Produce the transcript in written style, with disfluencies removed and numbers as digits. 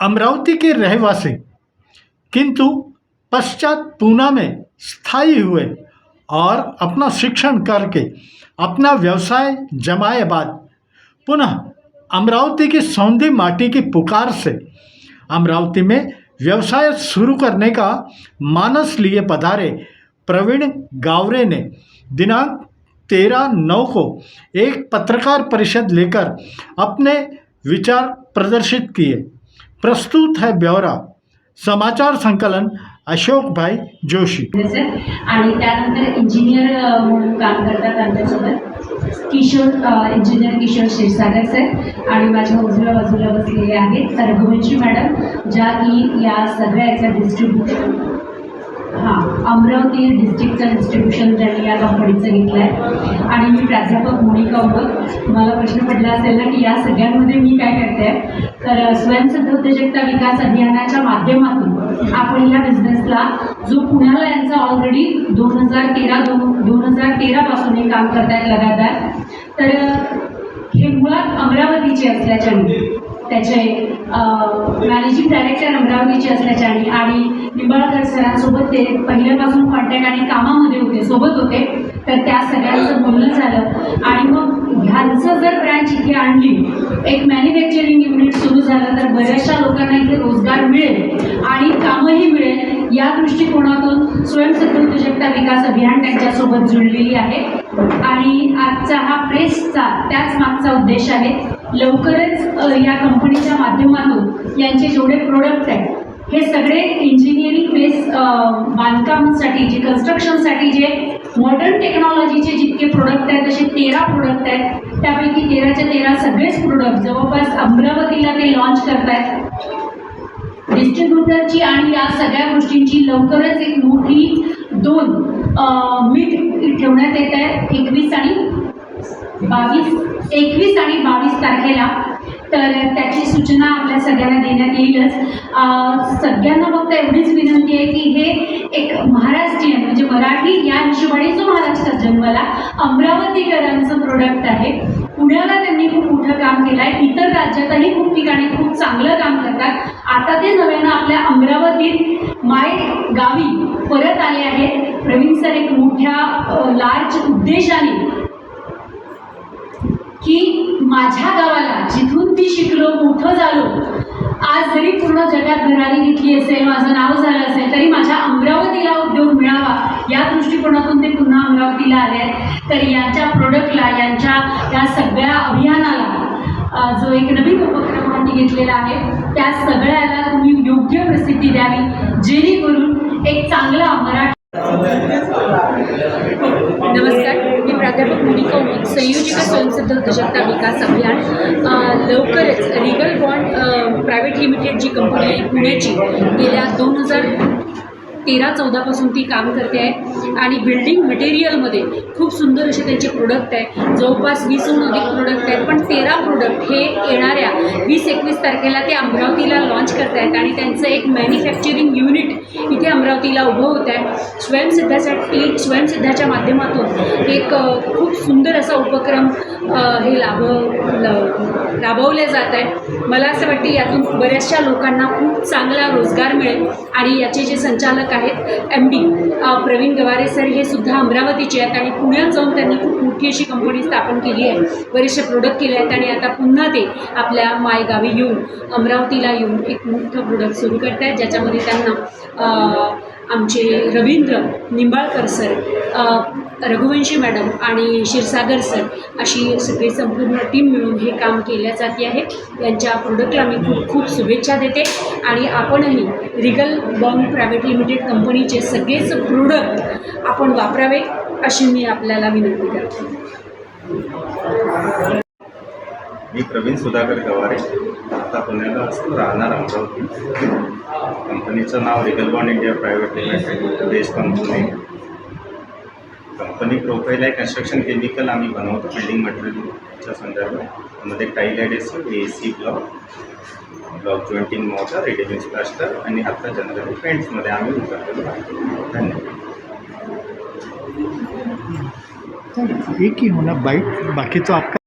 अमरावती के रहवासी किंतु पश्चात पूना में स्थायी हुए और अपना शिक्षण करके अपना व्यवसाय जमाए बाद पुनः अमरावती की सौंधी माटी की पुकार से अमरावती में व्यवसाय शुरू करने का मानस लिए पधारे प्रवीण गावरे ने दिनांक 13/9 को एक पत्रकार परिषद लेकर अपने विचार प्रदर्शित किए। प्रस्तुत है ब्यौरा, समाचार संकलन अशोक भाई जोशी। आणि त्यानंतर इंजिनियर म्हणून काम करतात आमच्यासोबत किशोर इंजिनियर किशोर क्षीरसागर सर आणि माझ्या उजव्या बाजूला बसलेले आहेत रघुवंशी मॅडम, ज्या की या सगळ्याचा डिस्ट्रीब्युशन अमरावती डिस्ट्रिक्टचं डिस्ट्रीब्युशन त्यांनी या कंपनीचं घेतलं आहे। आणि मी प्राध्यापक मोनिका उमग। मला प्रश्न पडला असेल ना की या सगळ्यांमध्ये मी काय करते, तर स्वयंसिद्ध उद्योजकता विकास अभियानाच्या माध्यमातून आपण या बिझनेसला जो पुण्याला यांचा ऑलरेडी 2013 पासून हे काम करतायत लगातार, तर हे मुळात अमरावतीचे असल्याच्याने त्याचे मॅनेजिंग डायरेक्टर अमरावतीचे असल्याच्याने आणि निंबाळकर सरांसोबत ते पहिल्यापासून कॉन्टॅक्ट आणि कामामध्ये होते, सोबत होते, तर त्या सगळ्यांचं बोलणं झालं। आणि मग ह्यांचं जर ब्रँच इथे आणली, एक मॅन्युफॅक्चरिंग युनिट सुरू झालं, तर बऱ्याचशा लोकांना इथे रोजगार मिळेल आणि कामही मिळेल। या दृष्टिकोनातून स्वयंसिद्ध उद्योजकता विकास अभियान त्यांच्यासोबत जुळलेली आहे। आणि आजचा हा प्रेसचा त्याच मागचा उद्देश आहे। लवकरच या कंपनीच्या माध्यमातून यांचे जेवढे प्रोडक्ट आहेत हे सगळे इंजिनिअरिंग बेस बांधकामासाठी जे कन्स्ट्रक्शनसाठी जे मॉडर्न टेक्नॉलॉजीचे जितके प्रोडक्ट आहेत तसे 13 प्रोडक्ट आहेत, त्यापैकी 13च्या 13 सगळेच प्रोडक्ट जवळपास अमरावतीला ते लॉन्च करत आहेत। डिस्ट्रीब्युटरची आणि या सगळ्या गोष्टींची लवकरच एक मोठी 2 मीट ठेवण्यात येत आहे 21 आणि 22 तारखेला। तर त्याची सूचना आपल्या सगळ्यांना देण्यात येईलच। सगळ्यांना फक्त एवढीच विनंती आहे की हे एक महाराष्ट्रीयन म्हणजे मराठी या हिशोबाने जो महाराष्ट्रात जन्मला अमरावतीकरांचं प्रोडक्ट आहे। पुण्याला त्यांनी खूप मोठं काम केलं आहे, इतर राज्यातही खूप ठिकाणी खूप चांगलं काम करतात। आता ते नव्यानं आपल्या अमरावतीत माय गावी परत आले आहेत। प्रवीण सर एक मोठ्या लार्ज उद्देशाने की माझ्या गावाला जिथून ती शिकलो मोठं झालो, आज जरी पूर्ण जगात भरारी घेतली असेल, माझं नाव झालं असेल, तरी माझ्या अमरावतीला उद्योग मिळावा या दृष्टिकोनातून ते पुन्हा अमरावतीला आले आहेत। तर यांच्या प्रोडक्टला, यांच्या या सगळ्या अभियानाला जो एक नवीन उपक्रम हाती घेतलेला आहे, त्या सगळ्याला तुम्ही योग्य प्रसिद्धी द्यावी, जेणेकरून एक चांगला मराठी। नमस्कार, मी प्राध्यापक मोनिका उमग, संयोजिका स्वयंसिद्ध उद्योजकता विकास अभियान। लवकरच रिगल बॉन्ड प्रायव्हेट लिमिटेड जी कंपनी आहे पुण्याची, गेल्या 2013-14 पासून ती काम करते आहे आणि बिल्डिंग मटेरियलमध्ये खूप सुंदर असे त्यांचे प्रोडक्ट आहे। जवळपास 20हून अधिक प्रोडक्ट आहेत, पण 13 प्रोडक्ट हे येणाऱ्या 20-21 तारखेला ते अमरावतीला लॉन्च करत आहेत आणि त्यांचं एक मॅन्युफॅक्चरिंग युनिट इथे अमरावतीला उभं होत आहे। स्वयंसिद्धाच्या माध्यमातून एक खूप सुंदर असा उपक्रम हे राबवले जात आहे। मला असं वाटते यातून बऱ्याचशा लोकांना खूप चांगला रोजगार मिळेल। आणि याचे जे संचालक आहेत MD प्रवीण गवारे सर, हे सुद्धा अमरावतीचे आहेत आणि पुण्यात जाऊन त्यांनी खूप मोठी अशी कंपनी स्थापन केली आहे, बरेचसे प्रोडक्ट केले आहेत आणि आता पुन्हा ते आपल्या मायगावी येऊन अमरावतीला येऊन एक मोठं प्रोडक्ट सुरू करत आहेत, ज्याच्यामध्ये त्यांना आमचे रवींद्र निंबाळकर सर, रघुवंशी मॅडम आणि क्षीरसागर सर अशी सगळी संपूर्ण टीम मिळून हे काम केल्या जाते आहे। यांच्या प्रोडक्टला मी खूप शुभेच्छा देते आणि आपणही रिगल बॉन्ड प्रायव्हेट लिमिटेड कंपनीचे सगळेच प्रोडक्ट आपण वापरावे अशी मी आपल्याला विनंती करते। मी प्रवीण सुधाकर गवारे, आता पुण्याला असतो, राहणार अमरावती। कंपनीचं नाव Regal Bond India Private Limited, base company. Company profile आहे कन्स्ट्रक्शन केमिकल आम्ही बनवतो बिल्डिंग मटेरियलच्या संदर्भात, त्यामध्ये tile adhesive, AC block jointing mortar, readymade plaster आणि आता जनरली पेंट्समध्ये आम्ही उतरलेलो आहे। धन्यवाद। एक ही होना बाइट, बाकी तो आपका